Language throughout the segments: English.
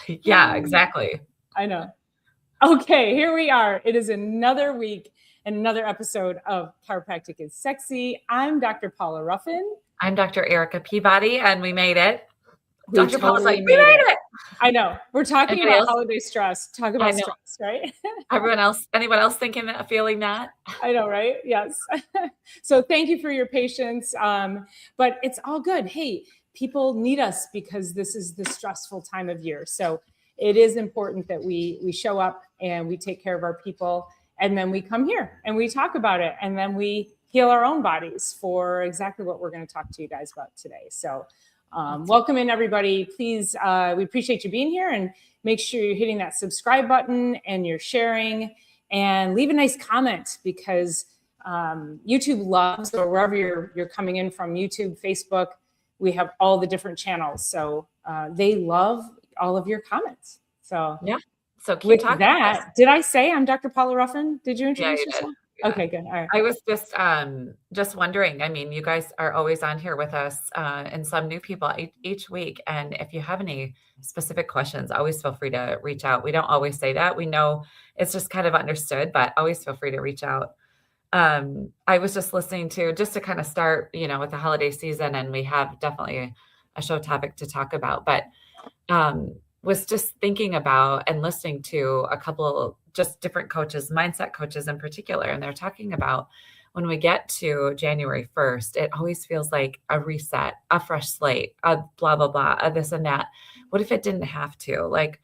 Yeah, exactly. I know. Okay, here we are. It is another week and another episode of Chiropractic Is Sexy. I'm Dr. Paula Ruffin. I'm Dr. Erica Peabody, and we made it. We Dr. Paula's totally like, we made it. I know. We're talking Anybody about else? holiday stress. Talk about stress, right? Anyone else thinking that, feeling that? I know, right? Yes. So thank you for your patience. But it's all good. Hey, people need us because this is the stressful time of year. So it is important that we show up and we take care of our people. And then we come here and we talk about it. And then we heal our own bodies for exactly what we're going to talk to you guys about today. So welcome in, everybody. Please, we appreciate you being here, and make sure you're hitting that subscribe button and you're sharing, and leave a nice comment, because YouTube loves, or wherever you're coming in from, YouTube, Facebook, we have all the different channels. So they love all of your comments. So yeah. So keep with talking. That, did I say I'm Dr. Paula Ruffin? Did you introduce yourself? Yeah. Okay, good. All right. I was just wondering, I mean, you guys are always on here with us, and some new people each week. And if you have any specific questions, always feel free to reach out. We don't always say that. We know it's just kind of understood, but always feel free to reach out. I was just listening to kind of start, with the holiday season, and we have definitely a show topic to talk about, but was just thinking about and listening to a couple just different coaches, mindset coaches in particular. And they're talking about when we get to January 1st, it always feels like a reset, a fresh slate, a blah, blah, blah, a this and that. What if it didn't have to? Like,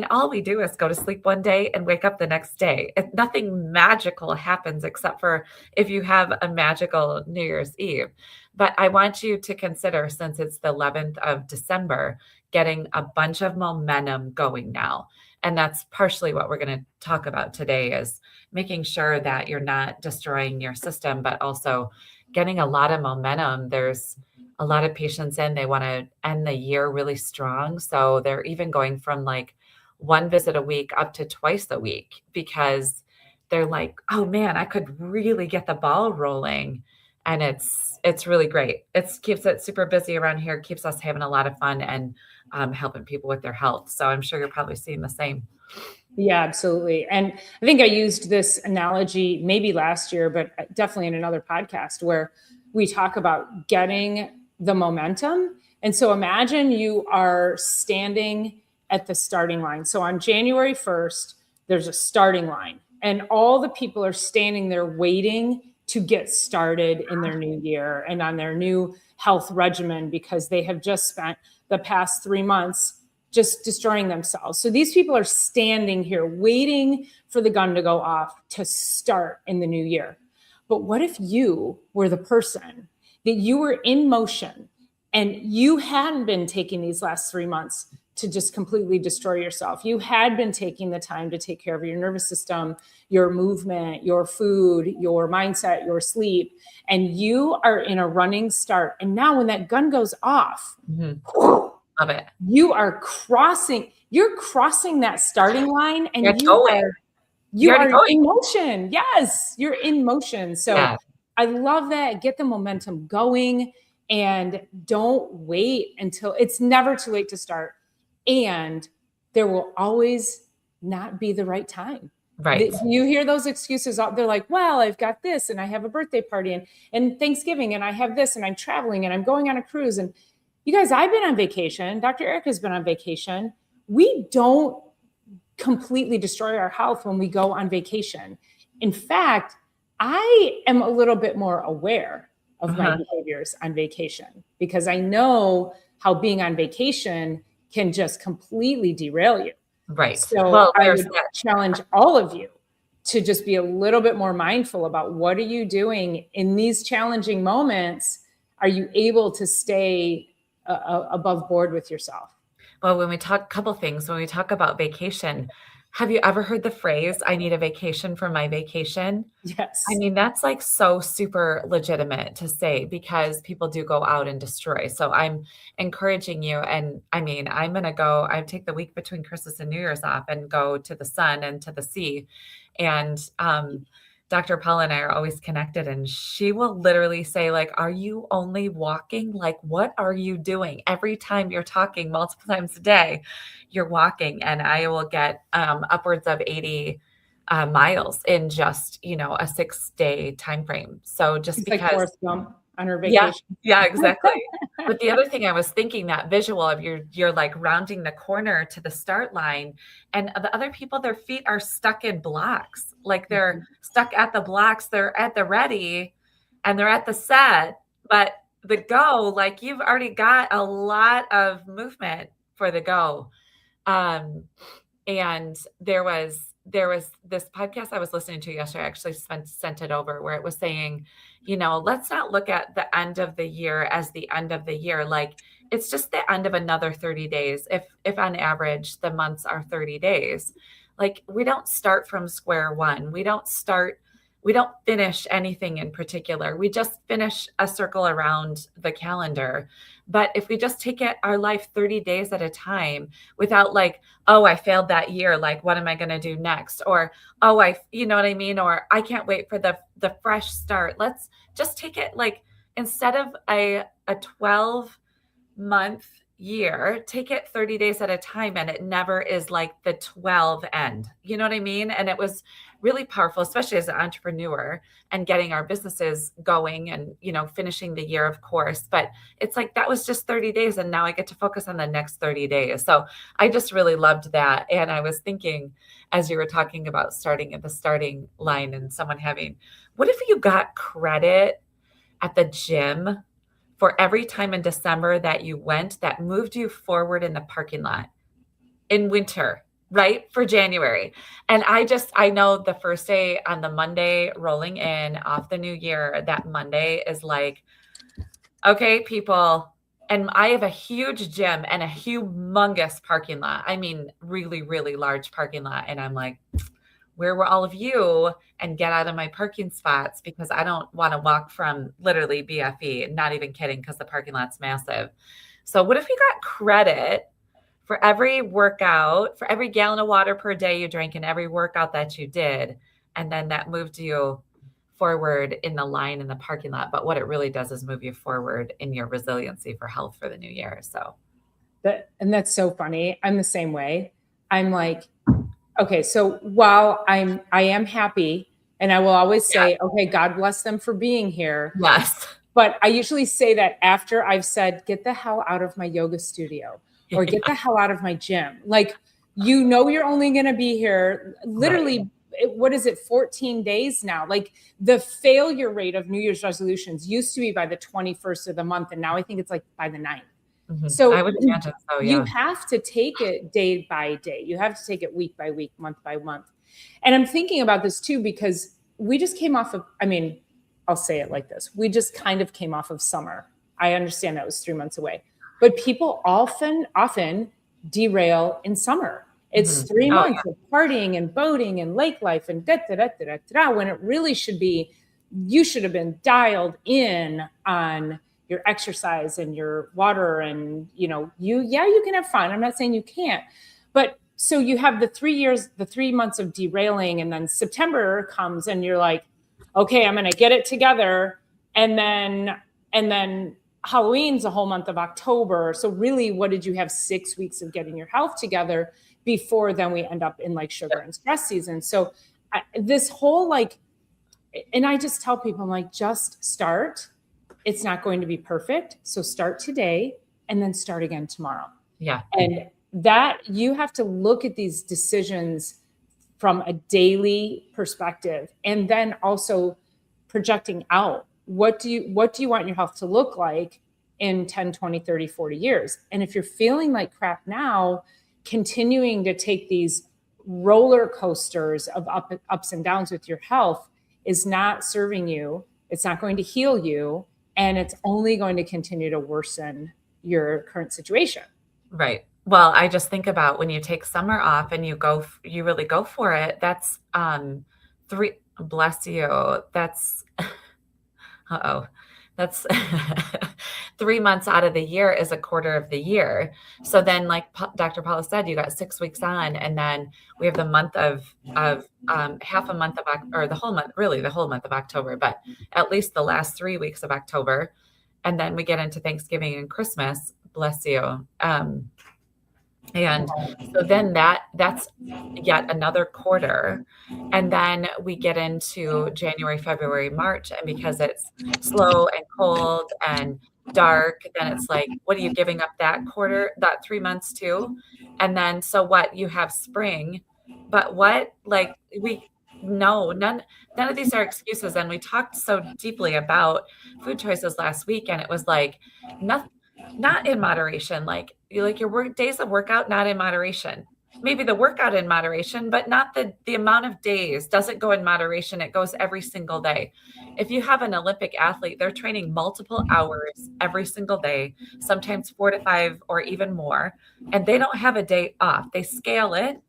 all we do is go to sleep one day and wake up the next day. Nothing magical happens except for if you have a magical New Year's Eve. But I want you to consider, since it's the 11th of December, getting a bunch of momentum going now. And that's partially what we're going to talk about today, is making sure that you're not destroying your system, but also getting a lot of momentum. There's a lot of patients they want to end the year really strong. So they're even going from like one visit a week up to twice a week, because they're like, oh man, I could really get the ball rolling. And it's really great. It keeps it super busy around here, keeps us having a lot of fun, and helping people with their health. So I'm sure you're probably seeing the same. Yeah, absolutely. And I think I used this analogy maybe last year, but definitely in another podcast, where we talk about getting the momentum. And so imagine you are standing at the starting line. So on January 1st, there's a starting line, and all the people are standing there waiting to get started in their new year and on their new health regimen, because they have just spent the past 3 months just destroying themselves. So these people are standing here waiting for the gun to go off to start in the new year. But what if you were the person that you were in motion and you hadn't been taking these last 3 months to just completely destroy yourself? You had been taking the time to take care of your nervous system, your movement, your food, your mindset, your sleep, and you are in a running start. And now when that gun goes off, love it. You're crossing that starting line, and you are in motion. Yes, you're in motion. So yeah. I love that. Get the momentum going, and don't wait until it's never too late to start. And there will always not be the right time. Right. You hear those excuses. They're like, well, I've got this, and I have a birthday party, and Thanksgiving, and I have this, and I'm traveling, and I'm going on a cruise. And you guys, I've been on vacation. Dr. Erica's been on vacation. We don't completely destroy our health when we go on vacation. In fact, I am a little bit more aware of my behaviors on vacation, because I know how being on vacation can just completely derail you. Right. So I would challenge all of you to just be a little bit more mindful about, what are you doing in these challenging moments? Are you able to stay above board with yourself? Well, when we talk about vacation, have you ever heard the phrase, I need a vacation from my vacation? Yes. I mean, that's like so super legitimate to say, because people do go out and destroy. So I'm encouraging you. And I mean, I take the week between Christmas and New Year's off and go to the sun and to the sea. And Dr. Paula and I are always connected, and she will literally say, like, are you only walking? Like, what are you doing? Every time you're talking multiple times a day, you're walking. And I will get upwards of 80 miles in just, a 6-day time frame. So just It's like because, Forrest Gump on her yeah, vacation. yeah, exactly. But the other thing I was thinking, that visual of you're like rounding the corner to the start line, and the other people, their feet are stuck in blocks. Like they're stuck at the blocks, they're at the ready and they're at the set, but the go, like you've already got a lot of movement for the go. Um, and there was this podcast I was listening to yesterday. I actually sent it over, where it was saying, let's not look at the end of the year as the end of the year. Like it's just the end of another 30 days. If on average the months are 30 days, like we don't start from square one. We don't finish anything in particular. We just finish a circle around the calendar. But if we just take our life 30 days at a time without like, oh, I failed that year, like, what am I going to do next? Or, oh, you know what I mean? Or I can't wait for the fresh start. Let's just take it like, instead of a 12-month year, take it 30 days at a time, and it never is like the 12 end. You know what I mean? And it was really powerful, especially as an entrepreneur and getting our businesses going and, finishing the year, of course. But it's like, that was just 30 days. And now I get to focus on the next 30 days. So I just really loved that. And I was thinking, as you were talking about starting at the starting line and someone what if you got credit at the gym for every time in December that you went that moved you forward in the parking lot in winter, right? For January. And I know the first day, on the Monday rolling in off the new year, that Monday is like, okay, people. And I have a huge gym and a humongous parking lot. I mean, really, really large parking lot. And I'm like, where were all of you? And get out of my parking spots, because I don't want to walk from literally BFE, not even kidding, because the parking lot's massive. So what if you got credit for every workout, for every gallon of water per day you drank and every workout that you did, and then that moved you forward in the line in the parking lot? But what it really does is move you forward in your resiliency for health for the new year. So that's so funny. I'm the same way. I'm like, okay, so while I am happy, and I will always say, okay, God bless them for being here. Yes. But I usually say that after I've said, get the hell out of my yoga studio, or get the hell out of my gym. Like, you're only going to be here literally, right. What is it, 14 days now? Like, the failure rate of New Year's resolutions used to be by the 21st of the month. And now I think it's like by the 9th. Mm-hmm. So I would imagine so, yeah. You have to take it day by day. You have to take it week by week, month by month. And I'm thinking about this too, because we just came off of, I'll say it like this. We just kind of came off of summer. I understand that was 3 months away, but people often derail in summer. It's 3 months of partying and boating and lake life and when it really should be, you should have been dialed in on your exercise and your water, and you can have fun. I'm not saying you can't, but so you have the 3 months of derailing, and then September comes and you're like, okay, I'm going to get it together. And then Halloween's a whole month of October. So really, what did you have? 6 weeks of getting your health together before then we end up in like sugar and stress season. So this whole and I just tell people, I'm like, just start. It's not going to be perfect. So start today and then start again tomorrow. Yeah. And that you have to look at these decisions from a daily perspective, and then also projecting out, what do you want your health to look like in 10, 20, 30, 40 years? And if you're feeling like crap now, continuing to take these roller coasters of ups and downs with your health is not serving you. It's not going to heal you. And it's only going to continue to worsen your current situation. Right. Well, I just think about when you take summer off and you really go for it. That's bless you. That's 3 months out of the year is a quarter of the year. So then, like Dr. Paula said, you got 6 weeks on, and then we have the month of half a month of or the whole month, really the whole month of October, but at least the last 3 weeks of October, and then we get into Thanksgiving and Christmas. Bless you. And so then that's yet another quarter. And then we get into January, February, March. And because it's slow and cold and dark, then it's like, what are you giving up that quarter, that 3 months to? And then, so what, you have spring, but what, like no, none of these are excuses. And we talked so deeply about food choices last week. And it was like, not in moderation, like your work days of workout, not in moderation. Maybe the workout in moderation, but not the amount of days doesn't go in moderation. It goes every single day. If you have an Olympic athlete, they're training multiple hours every single day, sometimes 4 to 5 or even more, and they don't have a day off. They scale it,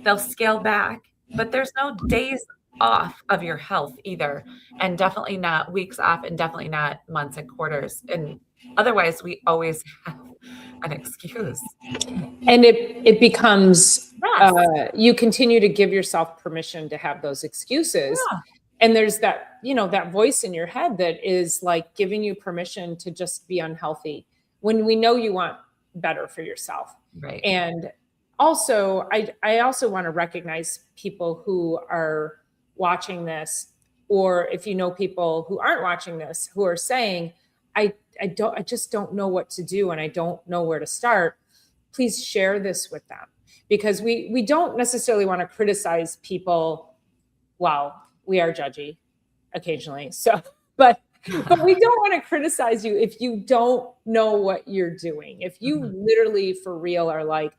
they'll scale back, but there's no days off of your health either, and definitely not weeks off, and definitely not months and quarters. And otherwise, we always have an excuse. And it becomes, you continue to give yourself permission to have those excuses. Yeah. And there's that, that voice in your head that is like giving you permission to just be unhealthy when we know you want better for yourself. Right. And also, I also want to recognize people who are watching this, or if you know people who aren't watching this, who are saying, I just don't know what to do, and I don't know where to start. Please share this with them, because we don't necessarily want to criticize people. Well, we are judgy occasionally. So, but we don't want to criticize you if you don't know what you're doing. If you literally for real are like,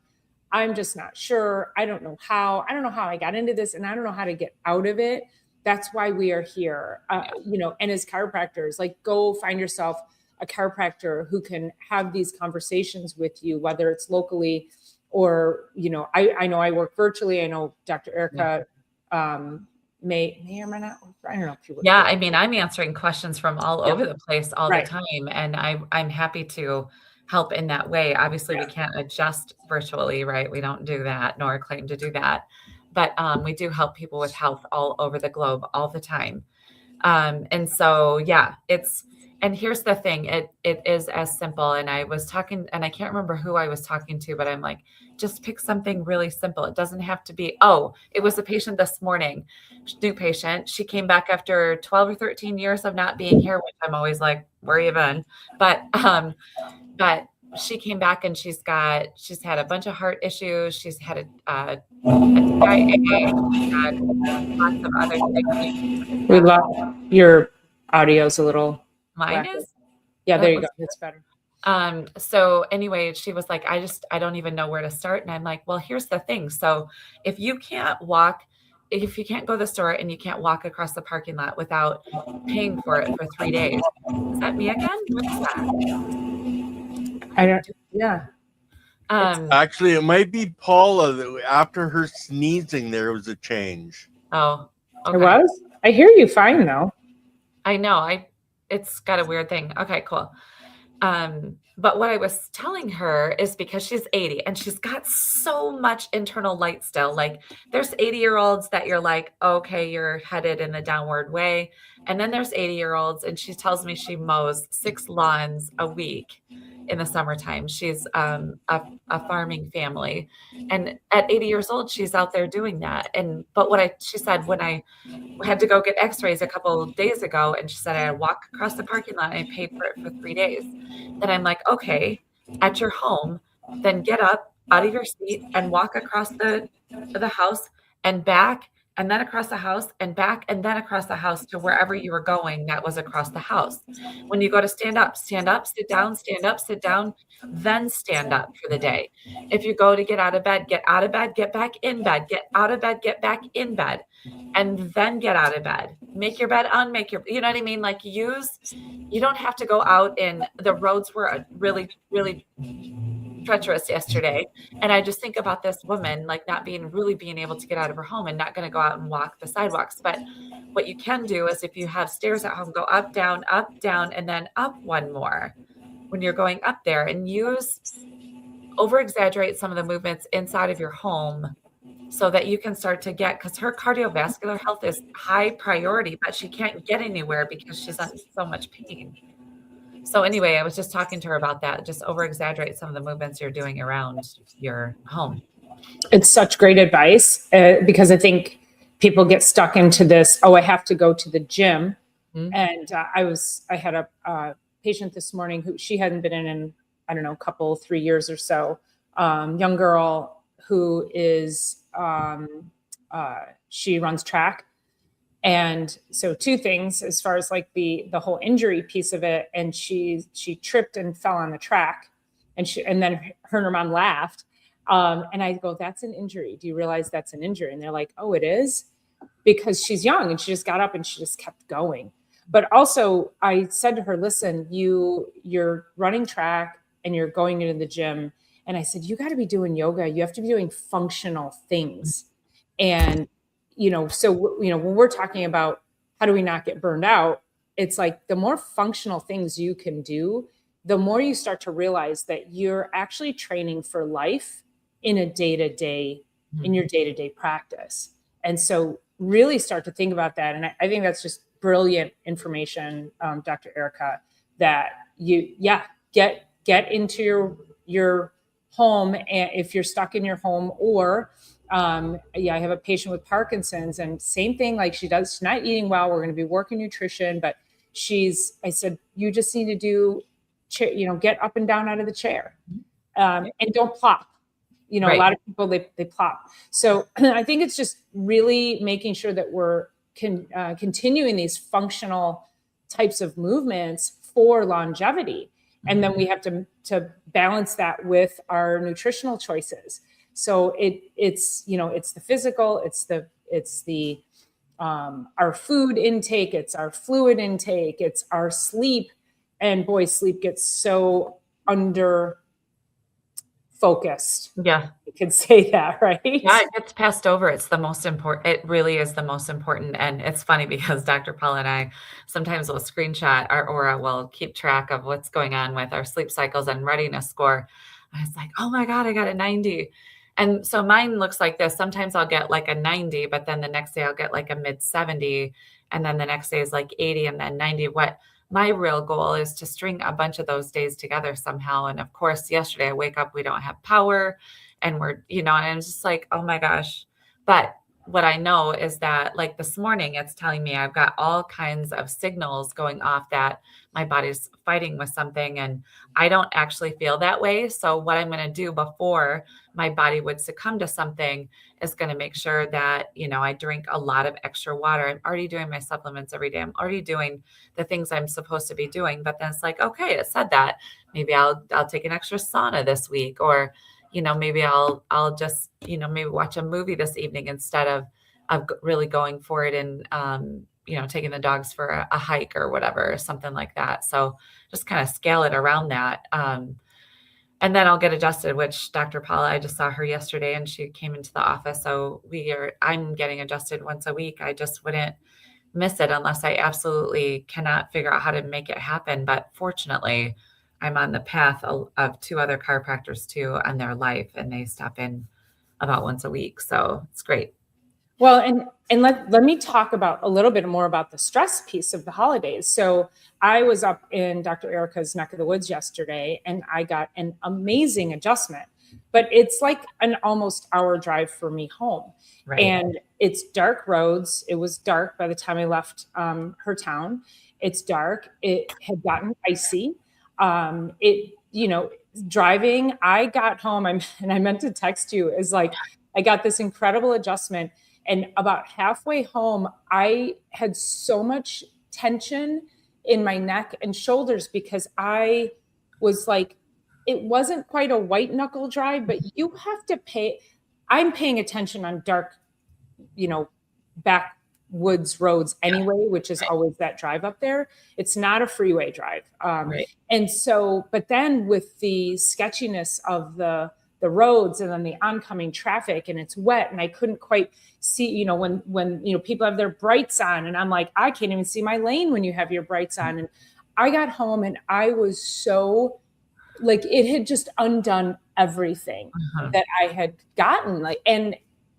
I'm just not sure. I don't know how I got into this, and I don't know how to get out of it. That's why we are here. And as chiropractors, like, go find yourself a chiropractor who can have these conversations with you, whether it's locally or, I know I work virtually. I know Dr. Erica may or may not. I don't know if you would. Yeah. I mean, I'm answering questions from all over the place all the time. And I'm happy to help in that way. Obviously we can't adjust virtually, right? We don't do that, nor claim to do that. But we do help people with health all over the globe all the time. And so, and here's the thing, it is as simple. And I was talking, and I can't remember who I was talking to, but I'm like, just pick something really simple. It doesn't have to be, it was a patient this morning, new patient. She came back after 12 or 13 years of not being here, which I'm always like, where you been? But she came back and she's had a bunch of heart issues. She's had a TIA, she's had lots of other things. We love your audio's a little. Mine is? Yeah, there you go. It's better. So anyway, she was like, I don't even know where to start. And I'm like, well, here's the thing. So if you can't go to the store and you can't walk across the parking lot without paying for it for 3 days, is that me again? What's that? I don't, yeah. Actually, it might be Paula. After her sneezing, there was a change. Oh, okay. It was? I hear you fine though. I know. It's got a weird thing. Okay, cool. But what I was telling her is, because she's 80 and she's got so much internal light still. Like, there's 80-year-olds that you're like, okay, you're headed in the downward way. And then there's 80-year-olds, and she tells me she mows 6 lawns a week in the summertime. She's a farming family, and at 80 years old, she's out there doing that. But she said, when I had to go get x-rays a couple of days ago, and she said I had to walk across the parking lot and I paid for it for 3 days. Then I'm like, okay, at your home, then get up out of your seat and walk across the house and back, and then across the house and back, and then across the house to wherever you were going that was across the house. When you go to stand up, sit down, stand up, sit down, then stand up for the day. If you go to get out of bed, get back in bed, get out of bed, get back in bed, and then get out of bed. Make your bed, you know what I mean? Like, you don't have to go out in the roads were really, really treacherous yesterday. And I just think about this woman, like, not being able to get out of her home and not going to go out and walk the sidewalks. But what you can do is, if you have stairs at home, go up, down, and then up one more. when you're going up there, and over exaggerate some of the movements inside of your home so that you can start to get, because her cardiovascular health is high priority, but she can't get anywhere because she's in so much pain. So anyway, I was just talking to her about that. Just over exaggerate some of the movements you're doing around your home. It's such great advice because I think people get stuck into this, oh, I have to go to the gym. And I had a patient this morning who she hadn't been in, I don't know, 3 years or so, young girl who is, she runs track. And so two things as far as like the whole injury piece of it. And she tripped and fell on the track, and then her and her mom laughed. And I go, that's an injury. Do you realize that's an injury? And they're like, oh, it is? Because she's young and she just got up and she just kept going. But also I said to her, listen, you're running track and you're going into the gym. And I said, you got to be doing yoga. You have to be doing functional things. And, so, when we're talking about how do we not get burned out, it's like the more functional things you can do, the more you start to realize that you're actually training for life in a day-to-day, in your day-to-day practice. And so really start to think about that. And I think that's just brilliant information, Dr. Erica, that get into your home. And if you're stuck in your home, or I have a patient with Parkinson's, and same thing, like she's not eating well. We're going to be working nutrition, but I said, you just need to do, get up and down out of the chair, and don't plop. Right. A lot of people, they plop. So I think it's just really making sure that we're continuing these functional types of movements for longevity. And then we have to balance that with our nutritional choices. So it's the physical, it's the our food intake, it's our fluid intake, it's our sleep. And boy, sleep gets so under focused. Yeah. You could say that, right? Yeah, it gets passed over. It's the most important. It really is the most important. And it's funny because Dr. Paula and I sometimes will screenshot or we'll keep track of what's going on with our sleep cycles and readiness score. And it's like, oh my God, I got a 90. And so mine looks like this. Sometimes I'll get like a 90, but then the next day I'll get like a mid 70. And then the next day is like 80 and then 90. What my real goal is to string a bunch of those days together somehow. And of course, yesterday I wake up, we don't have power, and we're, and I'm just like, oh my gosh. But what I know is that like this morning, it's telling me I've got all kinds of signals going off that my body's fighting with something, and I don't actually feel that way. So what I'm going to do before my body would succumb to something is going to make sure that, I drink a lot of extra water. I'm already doing my supplements every day. I'm already doing the things I'm supposed to be doing. But then it's like, okay, it said that. Maybe I'll take an extra sauna this week, or maybe I'll just, maybe watch a movie this evening instead of really going for it and, taking the dogs for a hike or whatever, or something like that. So just kind of scale it around that. And then I'll get adjusted, which Dr. Paula, I just saw her yesterday and she came into the office. So I'm getting adjusted once a week. I just wouldn't miss it unless I absolutely cannot figure out how to make it happen. But fortunately, I'm on the path of 2 other chiropractors too on their life, and they stop in about once a week. So it's great. Well, and let me talk about a little bit more about the stress piece of the holidays. So I was up in Dr. Erica's neck of the woods yesterday, and I got an amazing adjustment, but it's like an almost hour drive for me home. Right. And it's dark roads. It was dark by the time I left her town. It's dark. It had gotten icy. Driving, I got home, and I meant to text you, is like, I got this incredible adjustment. And about halfway home, I had so much tension in my neck and shoulders because I was like, it wasn't quite a white knuckle drive, but you have to I'm paying attention on dark, backwoods roads anyway, which is always that drive up there. It's not a freeway drive. Right. And so, but then with the sketchiness of the roads and then the oncoming traffic, and it's wet, and I couldn't quite see, when people have their brights on, and I'm like, I can't even see my lane when you have your brights on. And I got home and I was so like it had just undone everything that I had gotten. Like, and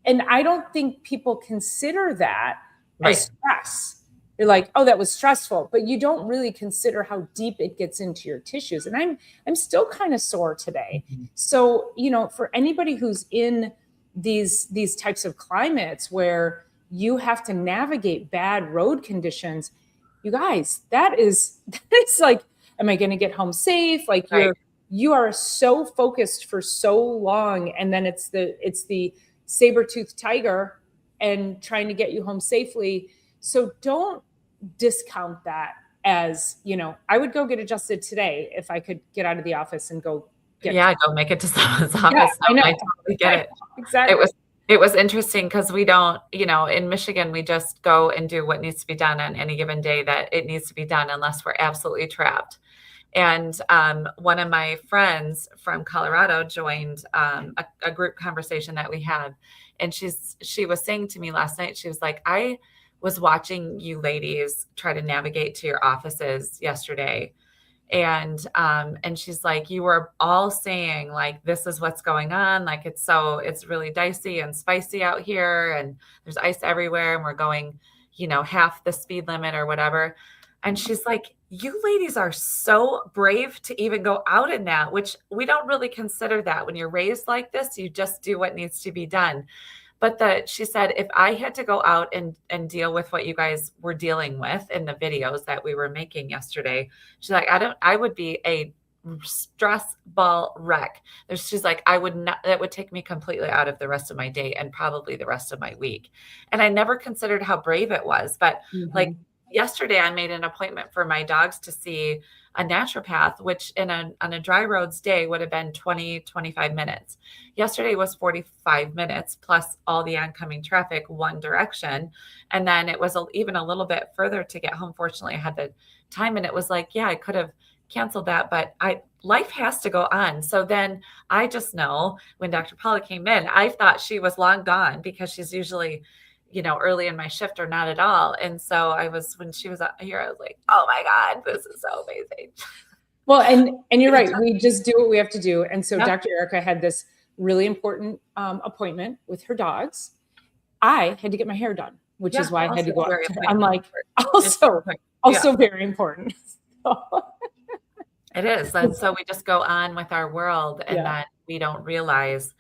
I don't think people consider that as stress. You're like, oh, that was stressful, but you don't really consider how deep it gets into your tissues. And I'm still kind of sore today. So, you know, for anybody who's in these types of climates where you have to navigate bad road conditions, you guys, that's like, am I going to get home safe? Like you are so focused for so long. And then it's the saber-toothed tiger and trying to get you home safely. So don't discount that as, you know, I would go get adjusted today if I could get out of the office and go get go make it to someone's office. Yeah, I know. I totally get it. Exactly. It was interesting because we don't, you know, in Michigan, we just go and do what needs to be done on any given day that it needs to be done unless we're absolutely trapped. And one of my friends from Colorado joined a group conversation that we had. And she was saying to me last night, she was like, I was watching you ladies try to navigate to your offices yesterday. And she's like, you were all saying like, this is what's going on. Like, it's really dicey and spicy out here and there's ice everywhere. And we're going, you know, half the speed limit or whatever. And she's like, you ladies are so brave to even go out in that, which we don't really consider that. When you're raised like this, you just do what needs to be done. But she said, if I had to go out and deal with what you guys were dealing with in the videos that we were making yesterday, she's like, I would be a stress ball wreck. She's like, that would take me completely out of the rest of my day and probably the rest of my week. And I never considered how brave it was. But like yesterday, I made an appointment for my dogs to see a naturopath, which on a dry roads day would have been 20, 25 minutes. Yesterday was 45 minutes plus all the oncoming traffic one direction. And then it was even a little bit further to get home. Fortunately, I had the time and it was like, yeah, I could have canceled that, but life has to go on. So then I just know when Dr. Paula came in, I thought she was long gone because she's usually, you know, early in my shift or not at all. And so when she was here, I was like, oh my God, this is so amazing. Well, and you're right. We just do what we have to do. And so Dr. Erica had this really important appointment with her dogs. I had to get my hair done, which is why I had to go out. I'm like, also very important. It is. And so we just go on with our world and then we don't realize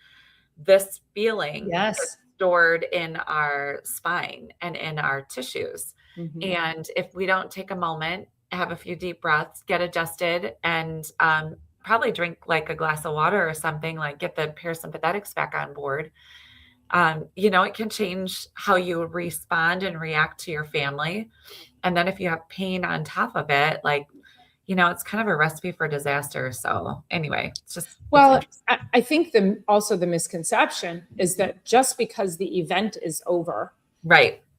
this feeling is stored in our spine and in our tissues. And if we don't take a moment, have a few deep breaths, get adjusted, and probably drink like a glass of water or something, like get the parasympathetics back on board, you know, it can change how you respond and react to your family. And then if you have pain on top of it, like, you know, it's kind of a recipe for disaster. So anyway, it's just. Well, I think also the misconception is that just because the event is over,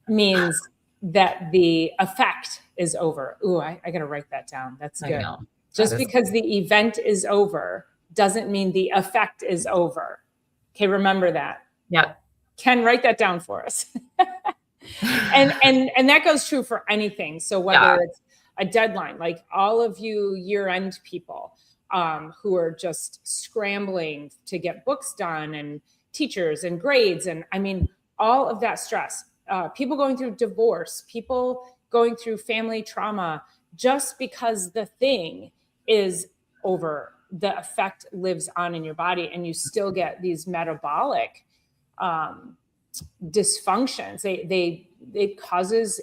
means that the effect is over. Ooh, I got to write that down. That's good. Just because the event is over doesn't mean the effect is over. Okay, remember that. Yep. Ken, write that down for us. and that goes true for anything. So whether it's a deadline, like all of you year-end people who are just scrambling to get books done and teachers and grades. And I mean, all of that stress, people going through divorce, people going through family trauma, just because the thing is over, the effect lives on in your body and you still get these metabolic dysfunctions. It causes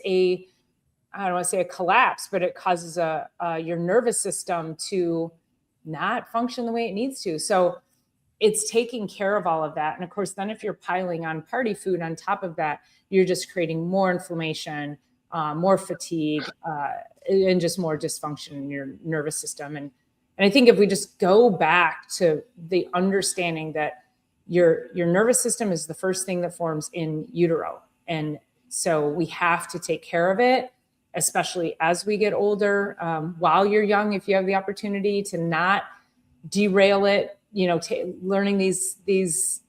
I don't want to say a collapse, but it causes your nervous system to not function the way it needs to. So it's taking care of all of that. And of course, then if you're piling on party food on top of that, you're just creating more inflammation, more fatigue, and just more dysfunction in your nervous system. And I think if we just go back to the understanding that your nervous system is the first thing that forms in utero. And so we have to take care of it, especially as we get older, while you're young, if you have the opportunity to not derail it, you know, learning these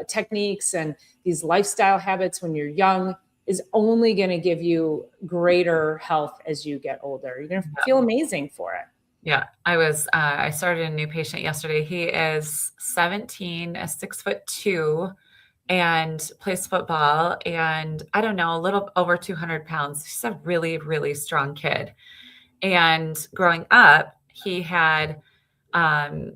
techniques and these lifestyle habits when you're young is only going to give you greater health as you get older. You're going to feel amazing for it. Yeah, I started a new patient yesterday. He is 17, is 6'2", and plays football, and I don't know, a little over 200 pounds. He's a really, really strong kid. And growing up, he had, um,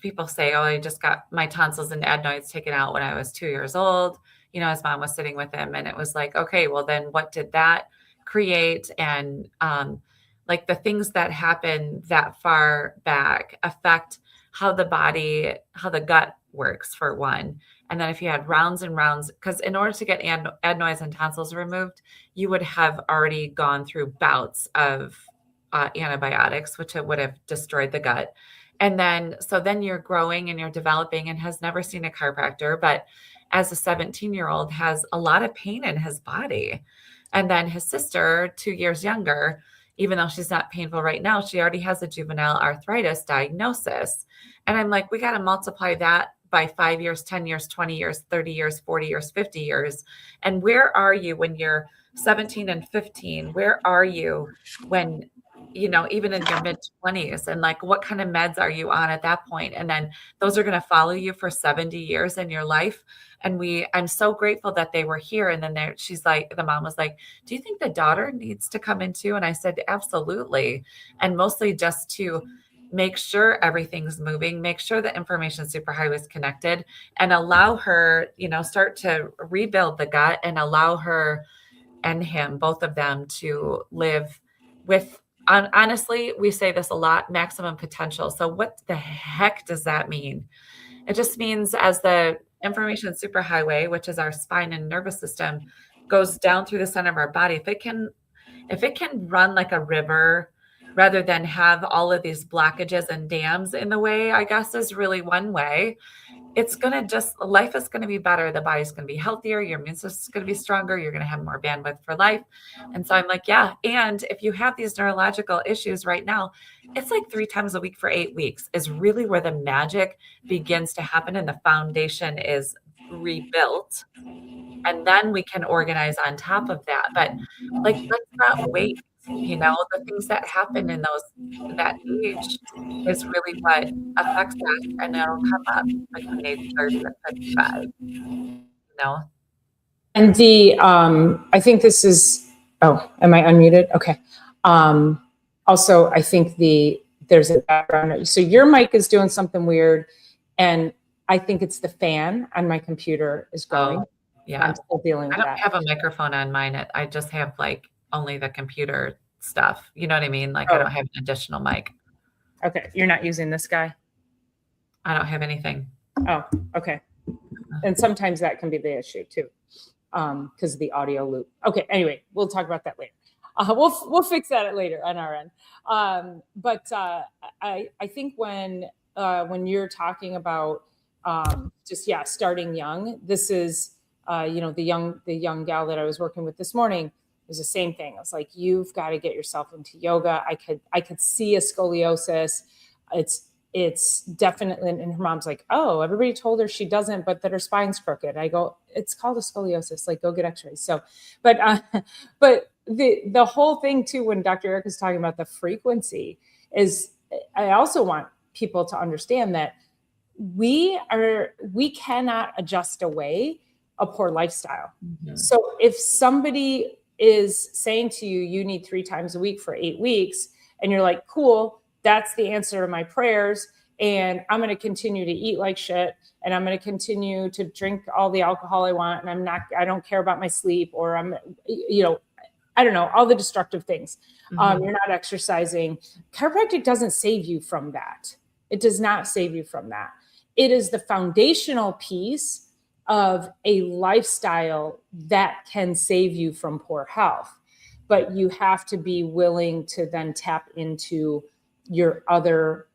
people say, oh, I just got my tonsils and adenoids taken out when I was 2 years old. His mom was sitting with him, and it was like, okay, well then what did that create? And like the things that happen that far back affect how the gut works, for one. And then if you had rounds and rounds, because in order to get adenoids and tonsils removed, you would have already gone through bouts of antibiotics, which would have destroyed the gut. And then you're growing and you're developing and has never seen a chiropractor, but as a 17-year-old has a lot of pain in his body. And then his sister, 2 years younger, even though she's not painful right now, she already has a juvenile arthritis diagnosis. And I'm like, we got to multiply that by 5 years, 10 years, 20 years, 30 years, 40 years, 50 years. And where are you when you're 17 and 15? Where are you when, even in your mid 20s, and like, what kind of meds are you on at that point? And then those are going to follow you for 70 years in your life. And I'm so grateful that they were here. And then the mom was like, do you think the daughter needs to come in too? And I said, absolutely. And mostly just to make sure everything's moving, make sure the information superhighway is connected, and allow her, start to rebuild the gut, and allow her and him, both of them, to live with, honestly, we say this a lot, maximum potential. So what the heck does that mean? It just means as the information superhighway, which is our spine and nervous system, goes down through the center of our body, if it can run like a river rather than have all of these blockages and dams in the way, I guess is really one way. Life is going to be better. The body's going to be healthier. Your immune system's going to be stronger. You're going to have more bandwidth for life. And so I'm like, yeah. And if you have these neurological issues right now, it's like 3 times a week for 8 weeks is really where the magic begins to happen. And the foundation is rebuilt. And then we can organize on top of that. But like, let's not wait. The things that happen in that age is really what affects us, and it'll come up between age 30 and 55. And I think this is, am I unmuted? Okay. Also, I think there's a background. So your mic is doing something weird, and I think it's the fan on my computer is going. Oh, yeah. I'm still dealing with that. I don't have a microphone on mine. I just have like only the computer stuff. You know what I mean? Like, I don't have an additional mic. Okay. You're not using this guy? I don't have anything. Oh, okay. And sometimes that can be the issue too, because of the audio loop. Okay. Anyway, we'll talk about that later. We'll fix that later on our end. But I think when you're talking about starting young, this is the young gal that I was working with this morning. It was the same thing. I was like, you've got to get yourself into yoga. I could see a scoliosis. It's definitely, and her mom's like, oh, everybody told her she doesn't, but that her spine's crooked. I go, it's called a scoliosis. Like, go get x-rays. So, but the whole thing too, when Dr. Eric is talking about the frequency, is I also want people to understand that we cannot adjust away a poor lifestyle. Mm-hmm. So if somebody is saying to you, you need 3 times a week for 8 weeks, and you're like, cool, that's the answer to my prayers, and I'm going to continue to eat like shit, and I'm going to continue to drink all the alcohol I want, and I don't care about my sleep, or I don't know, all the destructive things. Mm-hmm. You're not exercising. Chiropractic doesn't save you from that. It does not save you from that. It is the foundational piece of a lifestyle that can save you from poor health. But you have to be willing to then tap into your other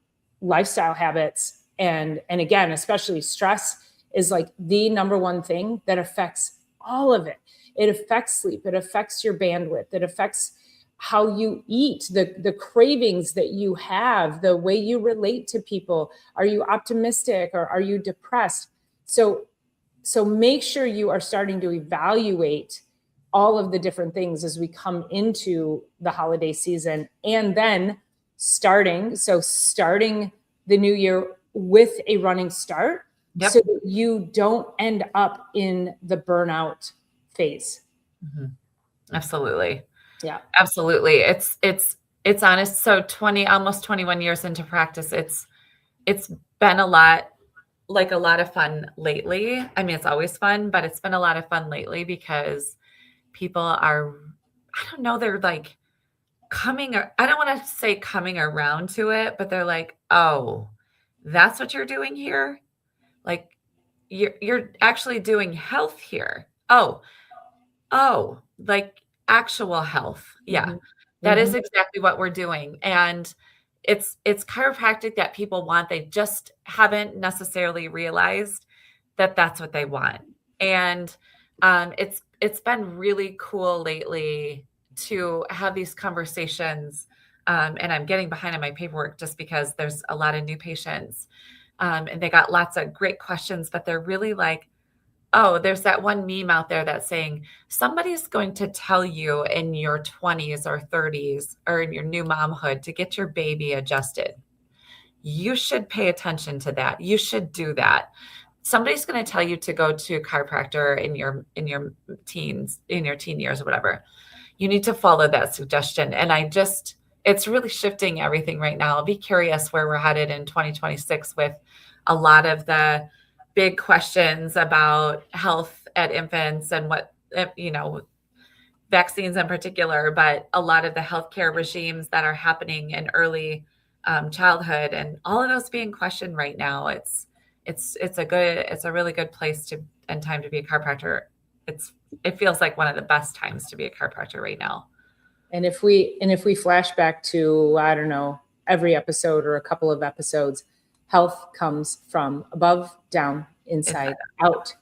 lifestyle habits. And again, especially stress is like the number one thing that affects all of it. It affects sleep. It affects your bandwidth. It affects how you eat, the cravings that you have, the way you relate to people. Are you optimistic or are you depressed? So make sure you are starting to evaluate all of the different things as we come into the holiday season, and then starting the new year with a running start, so that you don't end up in the burnout phase. Mm-hmm. Absolutely. Yeah. Absolutely. It's honest. So almost 21 years into practice, it's been a lot of fun lately. I mean, it's always fun, but it's been a lot of fun lately because people are, I don't know, they're like I don't want to say coming around to it, but they're like, oh, that's what you're doing here? Like you're actually doing health here. Oh, like actual health. Yeah. Mm-hmm. That is exactly what we're doing. And it's chiropractic that people want. They just haven't necessarily realized that that's what they want. And it's been really cool lately to have these conversations. And I'm getting behind on my paperwork just because there's a lot of new patients. And they got lots of great questions, but they're really like, oh, there's that one meme out there that's saying somebody's going to tell you in your 20s or 30s or in your new momhood to get your baby adjusted. You should pay attention to that. You should do that. Somebody's going to tell you to go to a chiropractor in your teens, in your teen years or whatever. You need to follow that suggestion. And it's really shifting everything right now. I'll be curious where we're headed in 2026 with a lot of the big questions about health at infants and what, vaccines in particular, but a lot of the healthcare regimes that are happening in early childhood and all of those being questioned right now. It's a really good place and time to be a chiropractor. It feels like one of the best times to be a chiropractor right now. And if we flash back to, I don't know, every episode or a couple of episodes, health comes from above, down, inside, out.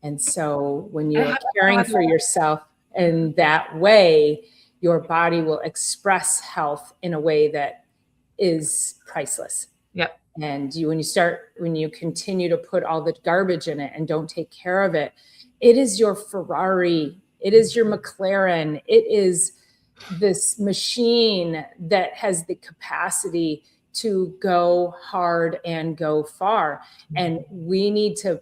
And so when you're caring for yourself in that way, your body will express health in a way that is priceless. Yep. And when you continue to put all the garbage in it and don't take care of it, it is your Ferrari, it is your McLaren, it is this machine that has the capacity to go hard and go far. And we need to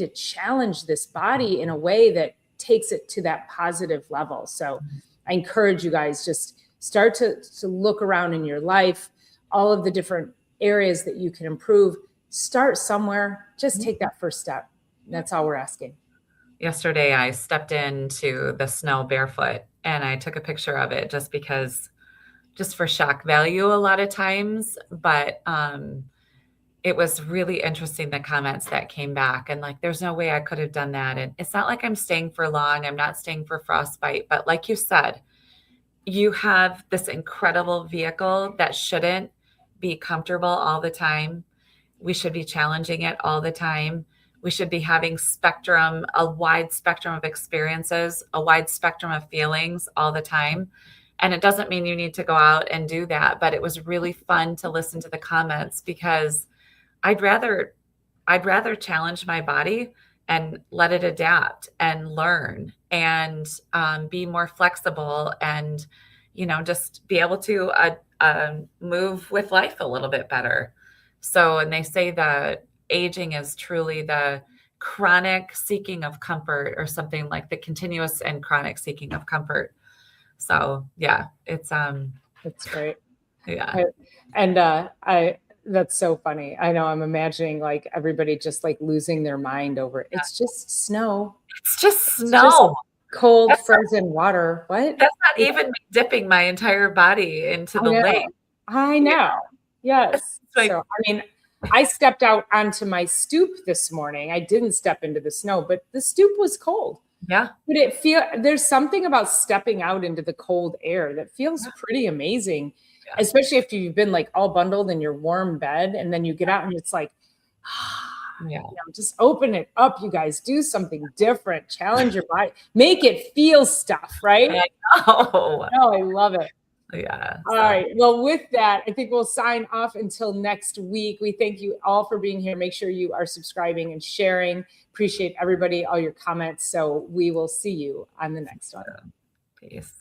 challenge this body in a way that takes it to that positive level. So I encourage you guys, just start to look around in your life, all of the different areas that you can improve. Start somewhere, just take that first step. That's all we're asking. Yesterday, I stepped into the snow barefoot and I took a picture of it just for shock value a lot of times. But it was really interesting, the comments that came back, and like, there's no way I could have done that. And it's not like I'm staying for long. I'm not staying for frostbite. But like you said, you have this incredible vehicle that shouldn't be comfortable all the time. We should be challenging it all the time. We should be having a wide spectrum of experiences, a wide spectrum of feelings all the time. And it doesn't mean you need to go out and do that, but it was really fun to listen to the comments because I'd rather challenge my body and let it adapt and learn and be more flexible and, just be able to move with life a little bit better. So, and they say that aging is truly the chronic seeking of comfort, or something like the continuous and chronic seeking of comfort. So yeah, it's that's great. Yeah. That's so funny. I know, I'm imagining like everybody just like losing their mind over it. It's just snow. It's just snow. Cold, frozen water. What? That's not even me dipping my entire body into the lake. I know. Yeah. Yes. Like, so, I mean, I stepped out onto my stoop this morning. I didn't step into the snow, but the stoop was cold. Yeah. But there's something about stepping out into the cold air that feels pretty amazing, especially if you've been like all bundled in your warm bed and then you get out and it's like, just open it up, you guys. Do something different. Challenge your body. Make it feel stuff, right? I know. Oh, I love it. Yeah. All right. Well, with that, I think we'll sign off until next week. We thank you all for being here. Make sure you are subscribing and sharing. Appreciate everybody, all your comments. So we will see you on the next one. Peace.